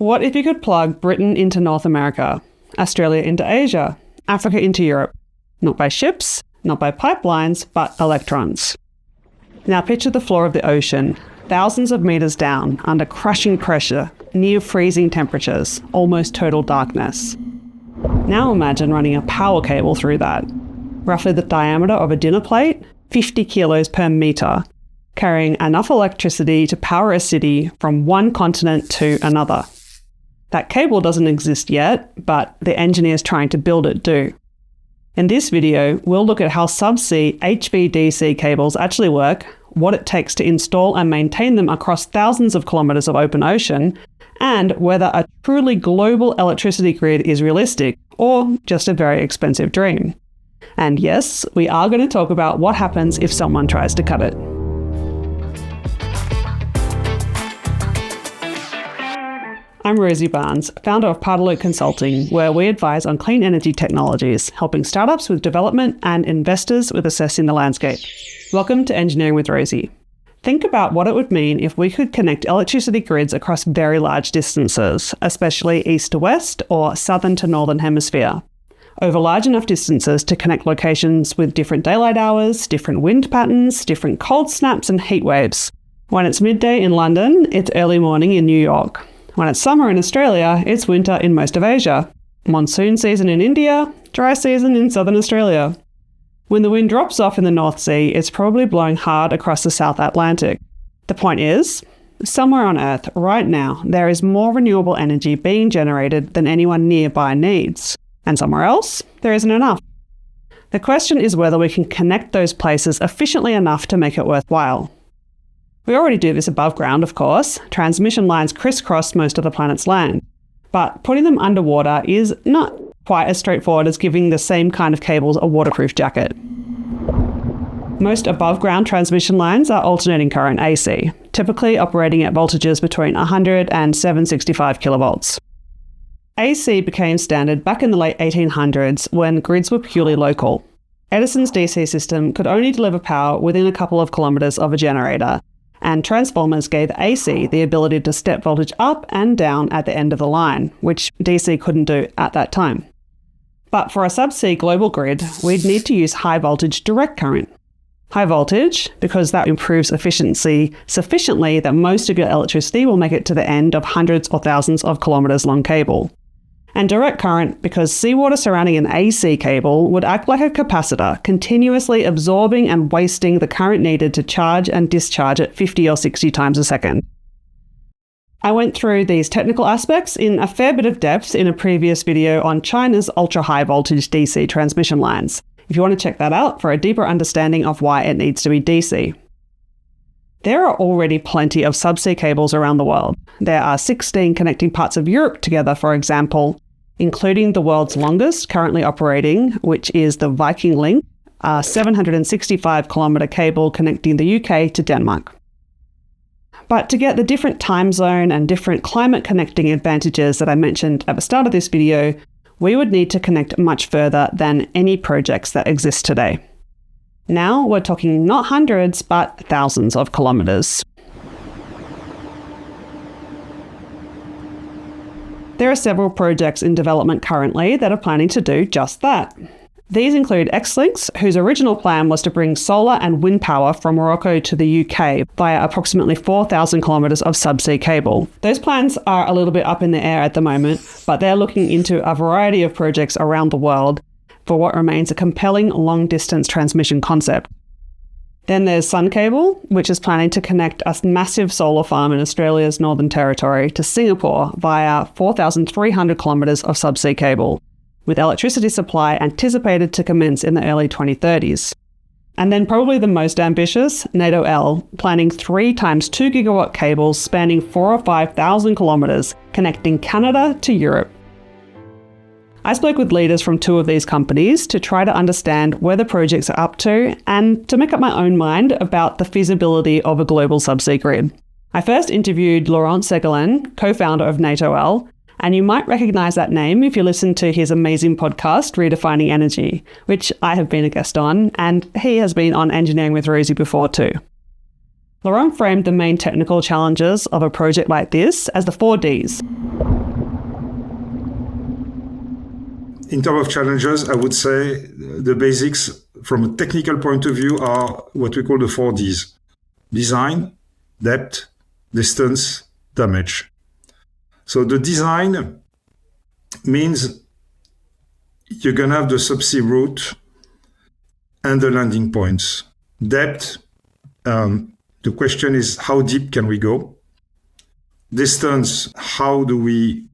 What if you could plug Britain into North America, Australia into Asia, Africa into Europe? Not by ships, not by pipelines, but electrons. Now picture the floor of the ocean, thousands of meters down, under crushing pressure, near freezing temperatures, almost total darkness. Now imagine running a power cable through that, roughly the diameter of a dinner plate, 50 kilos per meter, carrying enough electricity to power a city from one continent to another. That cable doesn't exist yet, but the engineers trying to build it do. In this video, we'll look at how subsea HVDC cables actually work, what it takes to install and maintain them across thousands of kilometers of open ocean, and whether a truly global electricity grid is realistic or just a very expensive dream. And yes, we are going to talk about what happens if someone tries to cut it. I'm Rosie Barnes, founder of Partalote Consulting, where we advise on clean energy technologies, helping startups with development and investors with assessing the landscape. Welcome to Engineering with Rosie. Think about what it would mean if we could connect electricity grids across very large distances, especially east to west or southern to northern hemisphere, over large enough distances to connect locations with different daylight hours, different wind patterns, different cold snaps and heat waves. When it's midday in London, it's early morning in New York. When it's summer in Australia, it's winter in most of Asia. Monsoon season in India, dry season in southern Australia. When the wind drops off in the North Sea, it's probably blowing hard across the South Atlantic. The point is, somewhere on Earth right now, there is more renewable energy being generated than anyone nearby needs. And somewhere else, there isn't enough. The question is whether we can connect those places efficiently enough to make it worthwhile. We already do this above ground, of course. Transmission lines crisscross most of the planet's land. But putting them underwater is not quite as straightforward as giving the same kind of cables a waterproof jacket. Most above-ground transmission lines are alternating current AC, typically operating at voltages between 100 and 765 kilovolts. AC became standard back in the late 1800s when grids were purely local. Edison's DC system could only deliver power within a couple of kilometers of a generator, and transformers gave AC the ability to step voltage up and down at the end of the line, which DC couldn't do at that time. But for a subsea global grid, we'd need to use high voltage direct current. High voltage, because that improves efficiency sufficiently that most of your electricity will make it to the end of hundreds or thousands of kilometers long cable. And direct current, because seawater surrounding an AC cable would act like a capacitor, continuously absorbing and wasting the current needed to charge and discharge at 50 or 60 times a second. I went through these technical aspects in a fair bit of depth in a previous video on China's ultra-high voltage DC transmission lines, if you want to check that out for a deeper understanding of why it needs to be DC. There are already plenty of subsea cables around the world. There are 16 connecting parts of Europe together, for example, including the world's longest currently operating, which is the Xlink, a 765-kilometer cable connecting the UK to Denmark. But to get the different time zone and different climate connecting advantages that I mentioned at the start of this video, we would need to connect much further than any projects that exist today. Now we're talking not hundreds, but thousands of kilometers. There are several projects in development currently that are planning to do just that. These include Xlink, whose original plan was to bring solar and wind power from Morocco to the UK via approximately 4,000 kilometers of subsea cable. Those plans are a little bit up in the air at the moment, but they're looking into a variety of projects around the world for what remains a compelling long-distance transmission concept. Then there's Sun Cable, which is planning to connect a massive solar farm in Australia's Northern Territory to Singapore via 4,300 kilometres of subsea cable, with electricity supply anticipated to commence in the early 2030s. And then probably the most ambitious, NATO-L, planning 3 times 2 gigawatt cables spanning 4,000 or 5,000 kilometres, connecting Canada to Europe. I spoke with leaders from 2 of these companies to try to understand where the projects are up to and to make up my own mind about the feasibility of a global subsea grid. I first interviewed Laurent Segalen, co-founder of NATO-L, and you might recognise that name if you listen to his amazing podcast, Redefining Energy, which I have been a guest on, and he has been on Engineering with Rosie before too. Laurent framed the main technical challenges of a project like this as the 4Ds. In terms of challenges, I would say the basics from a technical point of view are what we call the 4Ds. Design, depth, distance, damage. So the design means you're going to have the subsea route and the landing points. Depth, the question is how deep can we go? Distance, how do we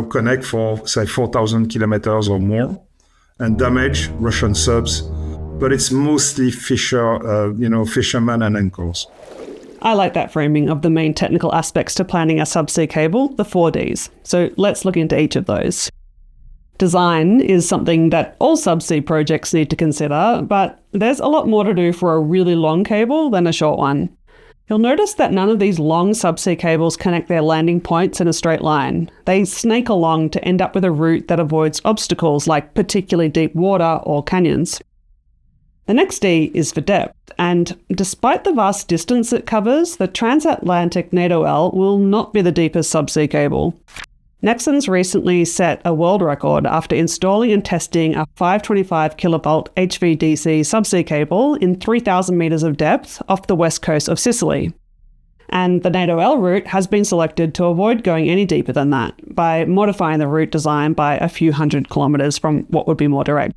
connect for, say, 4,000 kilometers or more? And damage, Russian subs, but it's mostly fishermen and anchors. I like that framing of the main technical aspects to planning a subsea cable, the 4Ds. So let's look into each of those. Design is something that all subsea projects need to consider, but there's a lot more to do for a really long cable than a short one. You'll notice that none of these long subsea cables connect their landing points in a straight line. They snake along to end up with a route that avoids obstacles like particularly deep water or canyons. The next D is for depth, and despite the vast distance it covers, the transatlantic NATO-L will not be the deepest subsea cable. Nexans recently set a world record after installing and testing a 525 kilovolt HVDC subsea cable in 3,000 meters of depth off the west coast of Sicily. And the NATO-L route has been selected to avoid going any deeper than that by modifying the route design by a few hundred kilometers from what would be more direct.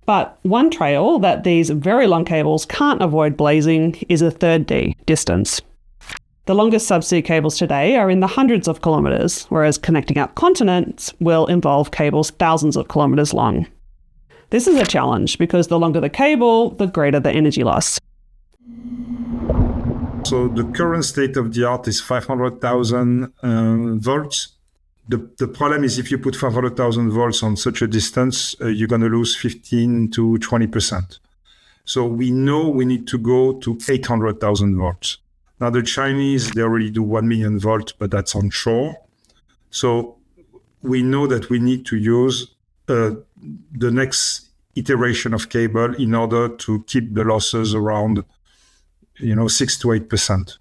But one trail that these very long cables can't avoid blazing is a third D, distance. The longest subsea cables today are in the hundreds of kilometers, whereas connecting up continents will involve cables thousands of kilometers long. This is a challenge because the longer the cable, the greater the energy loss. So the current state of the art is 500,000 volts. The problem is if you put 500,000 volts on such a distance, you're going to lose 15 to 20%. So we know we need to go to 800,000 volts. Now, the Chinese, they already do 1 million volts, but that's onshore. So we know that we need to use the next iteration of cable in order to keep the losses around 6 to 8%.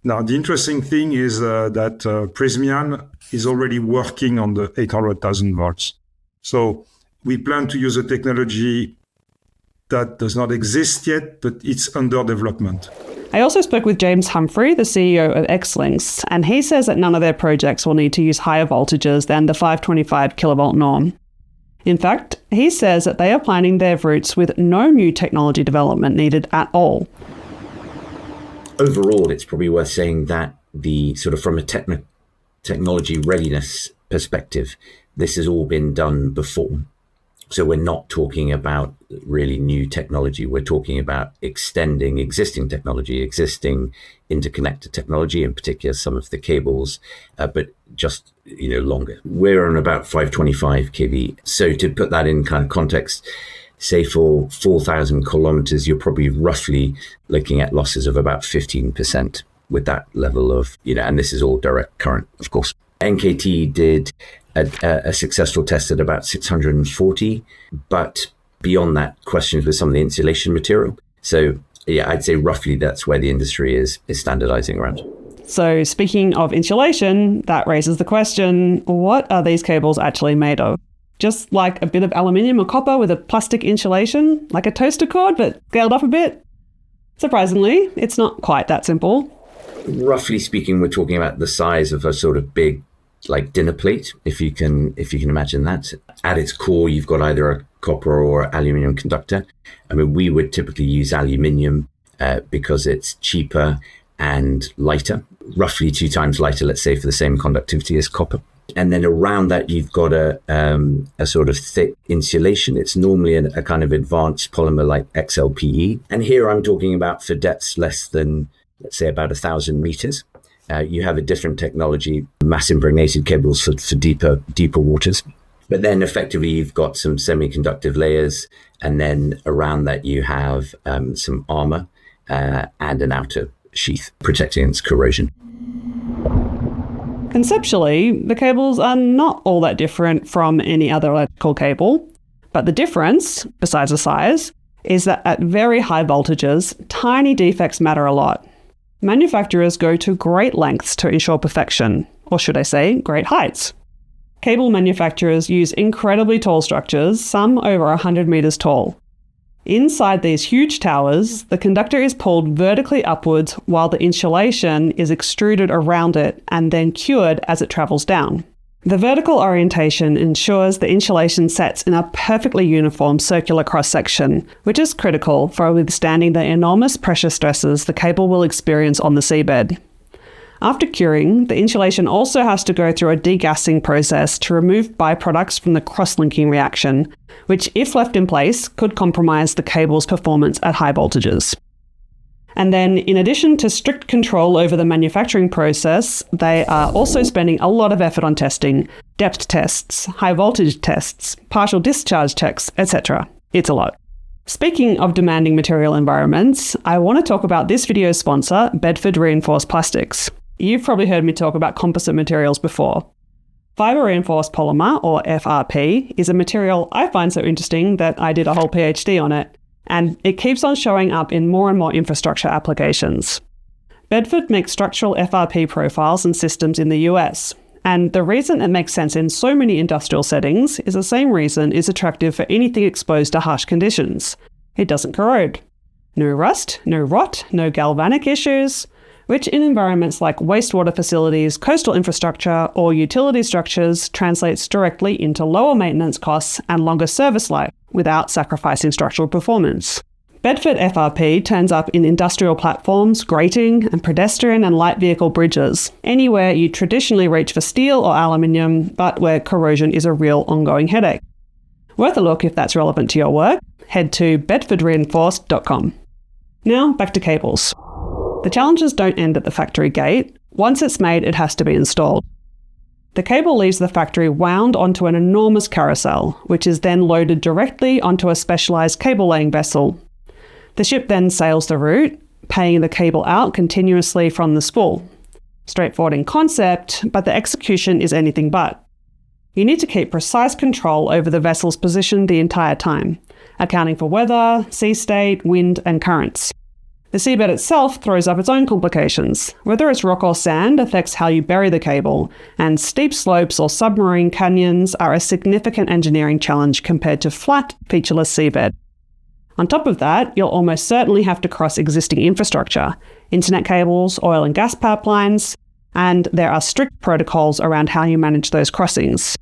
Now, the interesting thing is that Prysmian is already working on the 800,000 volts. So we plan to use a technology that does not exist yet, but it's under development. I also spoke with James Humphrey, the CEO of Xlink, and he says that none of their projects will need to use higher voltages than the 525 kilovolt norm. In fact, he says that they are planning their routes with no new technology development needed at all. Overall, it's probably worth saying that the sort of from a technology readiness perspective, this has all been done before. So we're not talking about really new technology. We're talking about extending existing technology, existing interconnector technology, in particular some of the cables, but just longer. We're on about 525 kV. So to put that in kind of context, say for 4,000 kilometers, you're probably roughly looking at losses of about 15% with that level of, and this is all direct current, of course. NKT did a successful test at about 640, but beyond that, questions with some of the insulation material. So yeah, I'd say roughly that's where the industry is standardizing around. So speaking of insulation, that raises the question, what are these cables actually made of? Just like a bit of aluminium or copper with a plastic insulation, like a toaster cord, but scaled up a bit? Surprisingly, it's not quite that simple. Roughly speaking, we're talking about the size of a sort of big, like dinner plate, if you can imagine that. At its core, you've got either a copper or aluminium conductor. I mean, we would typically use aluminium because it's cheaper and lighter, roughly 2 times lighter, let's say, for the same conductivity as copper. And then around that, you've got a sort of thick insulation. It's normally a kind of advanced polymer like XLPE. And here I'm talking about for depths less than, let's say, about 1,000 meters. You have a different technology, mass impregnated cables for deeper waters. But then effectively, you've got some semiconductive layers. And then around that, you have some armor and an outer sheath protecting against corrosion. Conceptually, the cables are not all that different from any other electrical cable. But the difference, besides the size, is that at very high voltages, tiny defects matter a lot. Manufacturers go to great lengths to ensure perfection, or should I say, great heights. Cable manufacturers use incredibly tall structures, some over 100 meters tall. Inside these huge towers, the conductor is pulled vertically upwards while the insulation is extruded around it and then cured as it travels down. The vertical orientation ensures the insulation sets in a perfectly uniform circular cross-section, which is critical for withstanding the enormous pressure stresses the cable will experience on the seabed. After curing, the insulation also has to go through a degassing process to remove byproducts from the cross-linking reaction, which, if left in place, could compromise the cable's performance at high voltages. And then, in addition to strict control over the manufacturing process, they are also spending a lot of effort on testing, depth tests, high voltage tests, partial discharge checks, etc. It's a lot. Speaking of demanding material environments, I want to talk about this video's sponsor, Bedford Reinforced Plastics. You've probably heard me talk about composite materials before. Fiber reinforced polymer, or FRP, is a material I find so interesting that I did a whole PhD on it, and it keeps on showing up in more and more infrastructure applications. Bedford makes structural FRP profiles and systems in the US, and the reason it makes sense in so many industrial settings is the same reason it's attractive for anything exposed to harsh conditions. It doesn't corrode. No rust, no rot, no galvanic issues, which in environments like wastewater facilities, coastal infrastructure, or utility structures translates directly into lower maintenance costs and longer service life without sacrificing structural performance. Bedford FRP turns up in industrial platforms, grating, and pedestrian and light vehicle bridges, anywhere you traditionally reach for steel or aluminium, but where corrosion is a real ongoing headache. Worth a look if that's relevant to your work. Head to bedfordreinforced.com. Now, back to cables. The challenges don't end at the factory gate. Once it's made, it has to be installed. The cable leaves the factory wound onto an enormous carousel, which is then loaded directly onto a specialised cable-laying vessel. The ship then sails the route, paying the cable out continuously from the spool. Straightforward in concept, but the execution is anything but. You need to keep precise control over the vessel's position the entire time, accounting for weather, sea state, wind, and currents. The seabed itself throws up its own complications. Whether it's rock or sand affects how you bury the cable, and steep slopes or submarine canyons are a significant engineering challenge compared to flat, featureless seabed. On top of that, you'll almost certainly have to cross existing infrastructure, internet cables, oil and gas pipelines, and there are strict protocols around how you manage those crossings.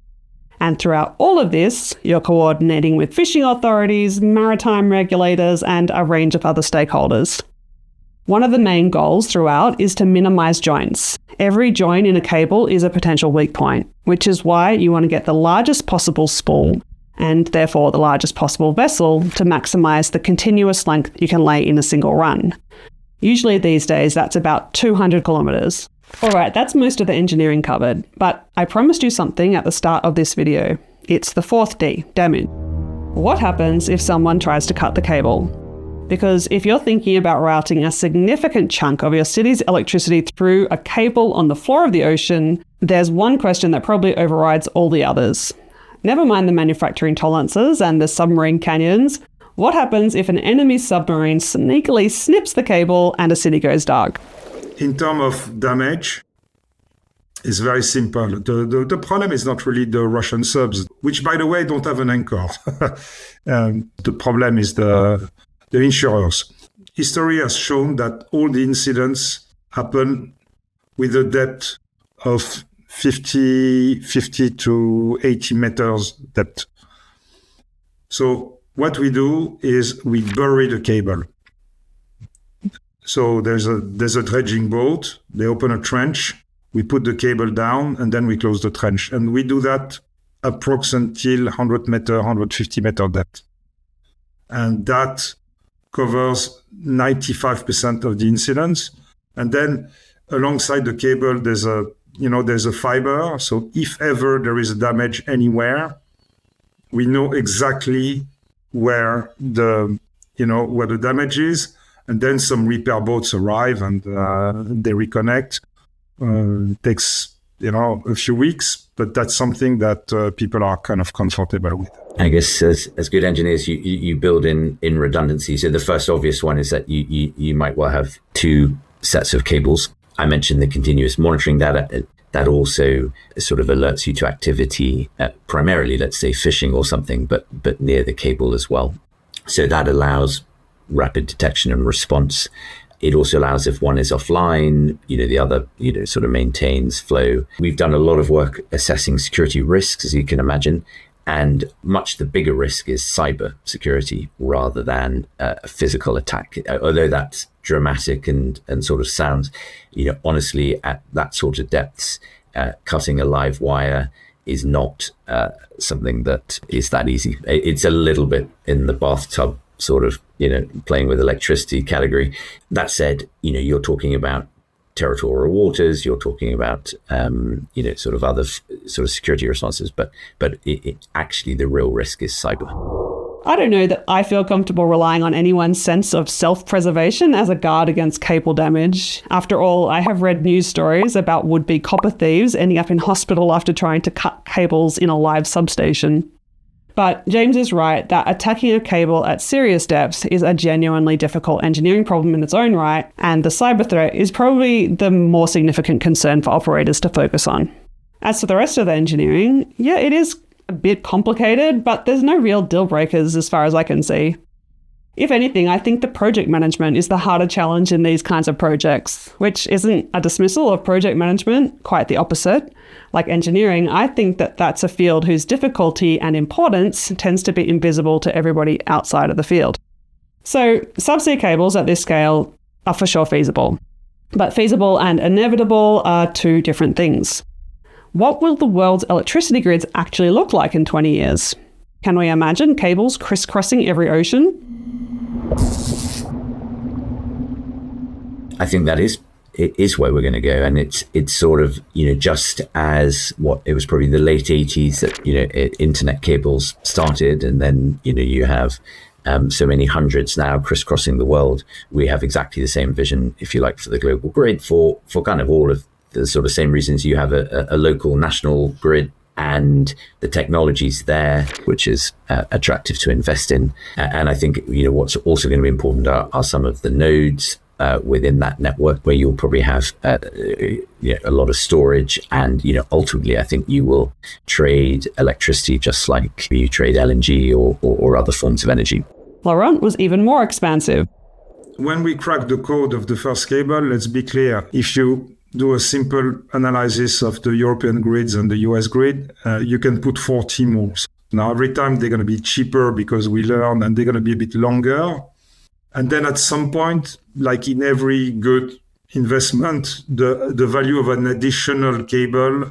And throughout all of this, you're coordinating with fishing authorities, maritime regulators, and a range of other stakeholders. One of the main goals throughout is to minimize joints. Every joint in a cable is a potential weak point, which is why you want to get the largest possible spool, and therefore the largest possible vessel, to maximize the continuous length you can lay in a single run. Usually these days that's about 200 kilometers. Alright, that's most of the engineering covered, but I promised you something at the start of this video. It's the fourth D, damage. What happens if someone tries to cut the cable? Because if you're thinking about routing a significant chunk of your city's electricity through a cable on the floor of the ocean, there's one question that probably overrides all the others. Never mind the manufacturing tolerances and the submarine canyons. What happens if an enemy submarine sneakily snips the cable and a city goes dark? In terms of damage, it's very simple. The problem is not really the Russian subs, which, by the way, don't have an anchor. The problem is the insurers. History has shown that all the incidents happen with a depth of 50 to 80 meters depth. So what we do is we bury the cable. So there's a dredging boat. They open a trench. We put the cable down and then we close the trench. And we do that approximately 100 meter, 150 meter depth. And that covers 95% of the incidents. And then alongside the cable, there's a fiber. So if ever there is a damage anywhere, we know exactly where the damage is. And then some repair boats arrive and they reconnect. It takes, a few weeks, but that's something that people are kind of comfortable with. I guess as good engineers, you build in redundancy. So the first obvious one is that you might well have two sets of cables. I mentioned the continuous monitoring that also sort of alerts you to activity, primarily, let's say, fishing or something, but near the cable as well. So that allows rapid detection and response. It also allows, if one is offline, the other, sort of maintains flow. We've done a lot of work assessing security risks, as you can imagine. And much the bigger risk is cyber security rather than a physical attack. Although that's dramatic and sort of sounds, honestly, at that sort of depths, cutting a live wire is not something that is that easy. It's a little bit in the bathtub sort of, playing with electricity category. That said, you're talking about territorial waters, you're talking about, sort of other sort of security responses, but actually the real risk is cyber. I don't know that I feel comfortable relying on anyone's sense of self-preservation as a guard against cable damage. After all, I have read news stories about would-be copper thieves ending up in hospital after trying to cut cables in a live substation. But James is right that attacking a cable at serious depths is a genuinely difficult engineering problem in its own right, and the cyber threat is probably the more significant concern for operators to focus on. As for the rest of the engineering, yeah, it is a bit complicated, but there's no real deal breakers as far as I can see. If anything, I think the project management is the harder challenge in these kinds of projects, which isn't a dismissal of project management, quite the opposite. Like engineering, I think that that's a field whose difficulty and importance tends to be invisible to everybody outside of the field. So subsea cables at this scale are for sure feasible. But feasible and inevitable are two different things. What will the world's electricity grids actually look like in 20 years? Can we imagine cables crisscrossing every ocean? I think it is where we're going to go, and it's sort of just as it was probably the late 80s that internet cables started, and then you have so many hundreds now crisscrossing the world. We have exactly the same vision, if you like, for the global grid for kind of all of the sort of same reasons you have a local national grid. And the technologies there, which is attractive to invest in. And I think, what's also going to be important are some of the nodes within that network where you'll probably have a lot of storage. And, ultimately, I think you will trade electricity just like you trade LNG or other forms of energy. Laurent was even more expansive. When we crack the code of the first cable, let's be clear. If you do a simple analysis of the European grids and the US grid, you can put 40 moves. Now, every time they're going to be cheaper because we learn, and they're going to be a bit longer. And then at some point, like in every good investment, the value of an additional cable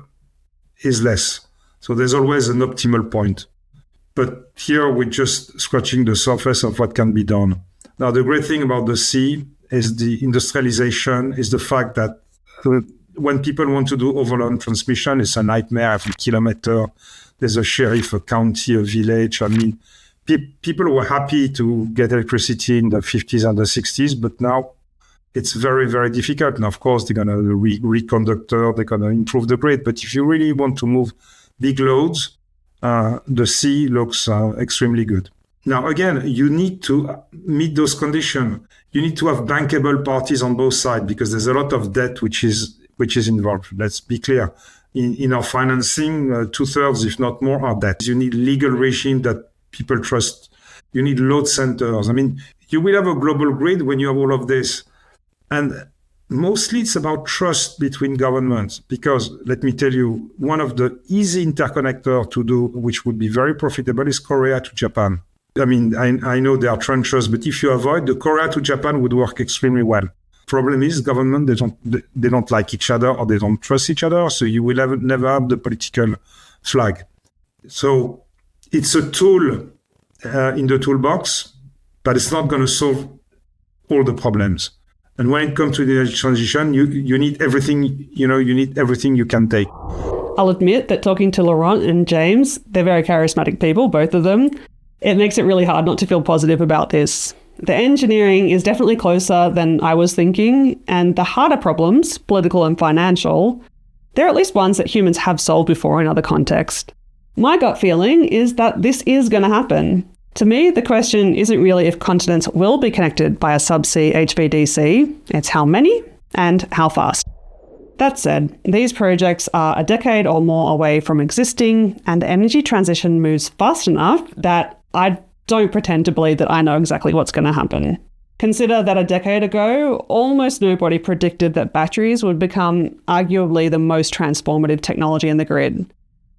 is less. So there's always an optimal point. But here we're just scratching the surface of what can be done. Now, the great thing about the sea is the industrialization, is the fact that when people want to do overland transmission, it's a nightmare. Every kilometer, there's a sheriff, a county, a village. I mean, people were happy to get electricity in the 50s and the 60s, but now it's very, very difficult. Now, of course, they're going to reconductor, they're going to improve the grid. But if you really want to move big loads, the sea looks extremely good. Now, again, you need to meet those conditions. You need to have bankable parties on both sides because there's a lot of debt which is involved. Let's be clear. In our financing, 2/3, if not more, are debt. You need legal regime that people trust. You need load centers. I mean, you will have a global grid when you have all of this. And mostly it's about trust between governments because, let me tell you, one of the easy interconnector to do, which would be very profitable, is Korea to Japan. I mean, I know there are trenches, but if you avoid, the Korea to Japan would work extremely well. Problem is, government, they don't like each other or they don't trust each other, so you will never have the political flag. So it's a tool in the toolbox, but it's not going to solve all the problems. And when it comes to the energy transition, you need everything, you need everything you can take. I'll admit that talking to Laurent and James, they're very charismatic people, both of them. It makes it really hard not to feel positive about this. The engineering is definitely closer than I was thinking, and the harder problems, political and financial, they're at least ones that humans have solved before in other contexts. My gut feeling is that this is going to happen. To me, the question isn't really if continents will be connected by a subsea HVDC, it's how many and how fast. That said, these projects are a decade or more away from existing, and the energy transition moves fast enough that I don't pretend to believe that I know exactly what's going to happen. Consider that a decade ago, almost nobody predicted that batteries would become arguably the most transformative technology in the grid.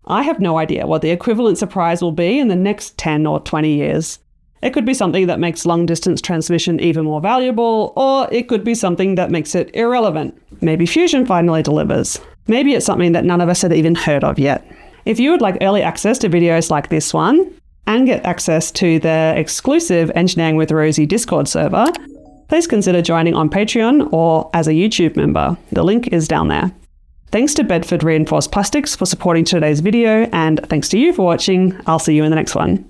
I have no idea what the equivalent surprise will be in the next 10 or 20 years. It could be something that makes long-distance transmission even more valuable, or it could be something that makes it irrelevant. Maybe fusion finally delivers. Maybe it's something that none of us had even heard of yet. If you would like early access to videos like this one, and get access to the exclusive Engineering with Rosie Discord server, please consider joining on Patreon or as a YouTube member. The link is down there. Thanks to Bedford Reinforced Plastics for supporting today's video, and thanks to you for watching. I'll see you in the next one.